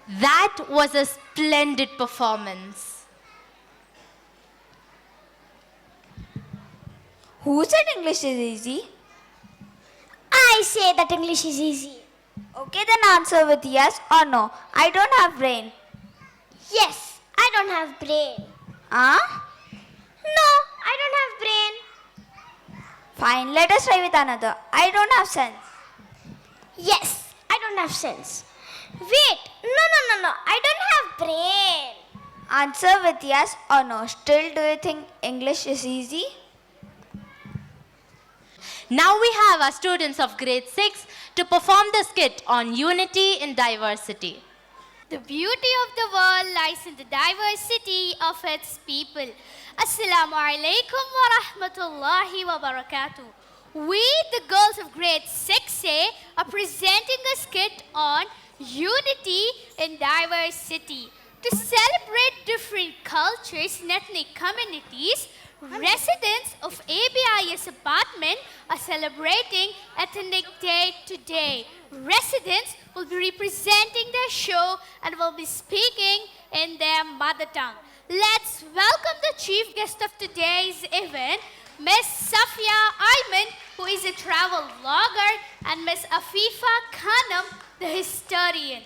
That was a splendid performance. Who said English is easy? I say that English is easy. Okay, then answer with yes or no. I don't have brain. Yes, I don't have brain. Huh? No, I don't have brain. Fine, let us try with another. I don't have sense. Yes, I don't have sense. Wait, no, I don't have brain. Answer with yes or no. Still, do you think English is easy? Now we have our students of grade 6 to perform the skit on unity in diversity. The beauty of the world lies in the diversity of its people. Assalamu alaikum wa rahmatullahi wa barakatuh. We, the girls of grade 6A, are presenting a skit on unity in diversity. To celebrate different cultures and ethnic communities, residents of ABIS apartment are celebrating Ethnic Day today. Residents will be representing their show and will be speaking in their mother tongue. Let's welcome the chief guest of today's event, Miss Safia Ayman, who is a travel vlogger, and Miss Afifa Khanam, the historian.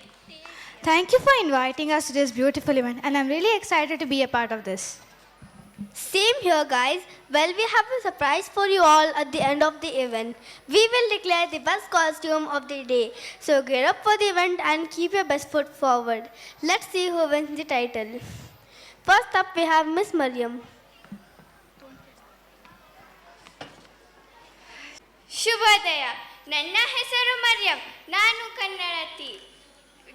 Thank you for inviting us to this beautiful event, and I'm really excited to be a part of this. Same here, guys. Well, we have a surprise for you all at the end of the event. We will declare the best costume of the day. So get up for the event and keep your best foot forward. Let's see who wins the title. First up, we have Miss Mariam. ಶುಭೋದಯ ನನ್ನ ಹೆಸರು ಮರಿಯಂ ನಾನು ಕನ್ನಡತಿ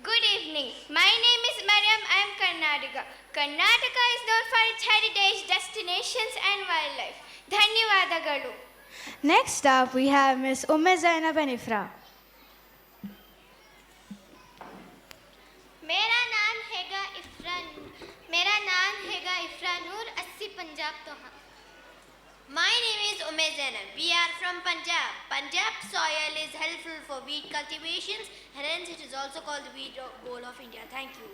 Good evening. My name is Mariam. I am Karnataka. Karnataka is known for its heritage, destinations and wildlife. ಧನ್ಯವಾದಗಳು. Next up, we have Miss Zainab and Ifra. मेरा नाम हैगा इफ्रा नूर 80 पंजाब तो हाँ. My name is Zainab. We are from Punjab. Punjab soil is helpful for wheat cultivations, hence it is also called the wheat bowl of India. Thank you.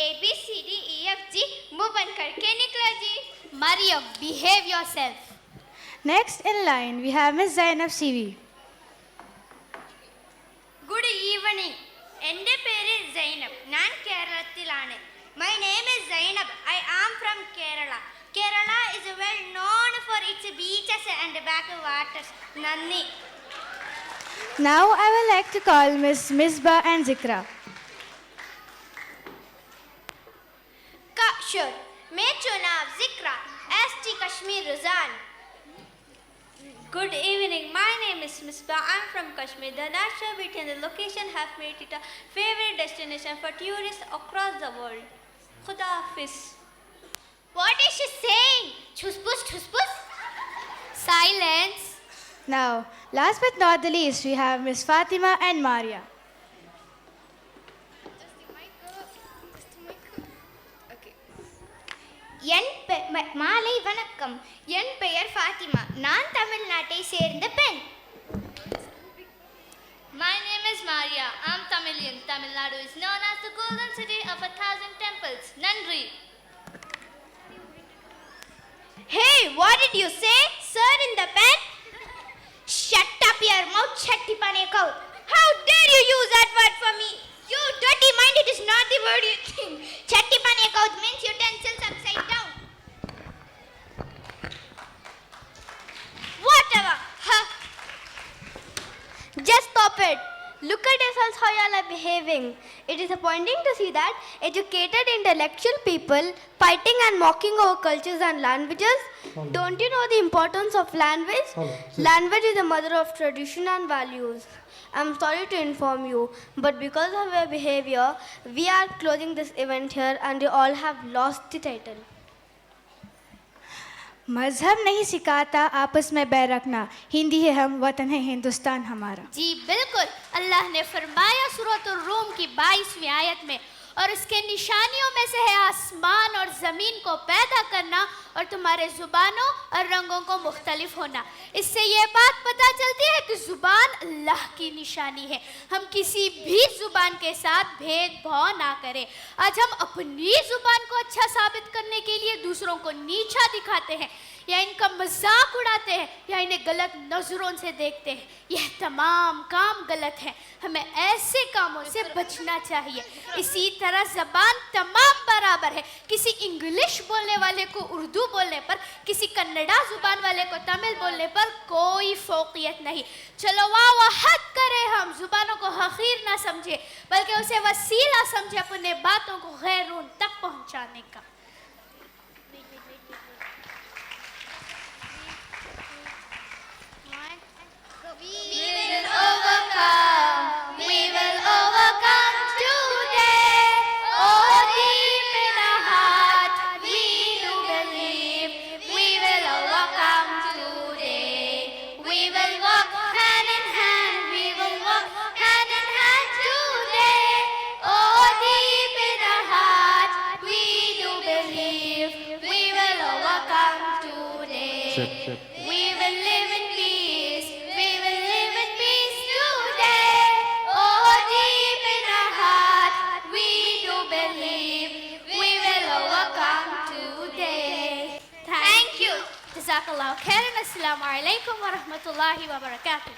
A B C D E F G मुंह बंद करके निकलो जी. Mariam, behave yourself. Next in line, we have Miss Zainab CV. Good evening. എൻ്റെ പേര് സൈനബ്. ഞാൻ കേരളത്തിലാണ്. My name is Zainab. I am from Kerala. Kerala is well known for its beaches and backwaters. Nanni. Now, I would like to call Miss Misbah and Zikra. Sure. मैं चुनाव जिक्रा ST Kashmir Ruzan. Good evening. My name is Misbah. I'm from Kashmir. The national beauty and the location have made it a favorite destination for tourists across the world. Khuda Hafiz. What is she saying? Chuspus, chuspus? Silence. Now, last but not the least, we have Miss Fatima and Maria. மாலை வணக்கம். என் பெயர் ஃபாத்திமா. நான் தமிழ்நாட்டை சேர்ந்த பெண். My name is Maria. I'm Tamilian. Tamil Nadu is known as the golden city of 1,000 temples. Nandri. Hey, what did you say? Sir in the pen? Shut up your mouth, chatti pane cow. How dare you use that word for me? You dirty mind, it is not the word you think. Chatti pane cow means utensils upside down. Whatever. Huh. Just stop it. Look at yourselves how y'all are behaving. It is disappointing to see that educated intellectual people fighting and mocking our cultures and languages. Don't you know the importance of language? Language is the mother of tradition and values. I'm sorry to inform you, but because of your behavior, we are closing this event here and you all have lost the title. मजहब नहीं सिखाता आपस में बैर रखना, हिंदी है हम, वतन है हिंदुस्तान हमारा. जी बिल्कुल. अल्लाह ने फरमाया सूरत रूम की 22वीं आयत में, और उसके निशानियों में से है आसमान और ज़मीन को पैदा करना और तुम्हारे ज़ुबानों और रंगों को मुख्तलिफ होना। इससे ये बात पता चलती है कि ज़ुबान अल्लाह की निशानी है। हम किसी भी ज़ुबान के साथ भेदभाव ना करें। आज हम अपनी ज़ुबान को अच्छा साबित करने के लिए दूसरों को नीचा दिखाते हैं या इनका मजाक उड़ाते हैं या इन्हें गलत नज़रों से देखते हैं। यह तमाम काम गलत है। हमें ऐसे कामों से बचना चाहिए। इसी तरह ज़बान तमाम बराबर है। किसी इंग्लिश बोलने वाले को उर्दू बोलने पर, किसी कन्नड़ा ज़ुबान वाले को तमिल बोलने पर कोई फौकियत नहीं। चलो वाहद करें, हम ज़ुबानों को हक़ीर ना समझे बल्कि उसे वसीला समझे अपने बातों को गैरों तक पहुँचाने का। We will overcome today. Oh, deep in our heart, we do believe we will overcome today. We will walk hand in hand, we will walk hand in hand today. Oh, deep in our heart, we do believe we will overcome today. We will live in peace, we will live in peace today. Oh, deep in our heart, we do believe we will overcome today. Thank you. Jazakallah khairan. Assalamu alaikum wa rahmatullahi wa barakatuh.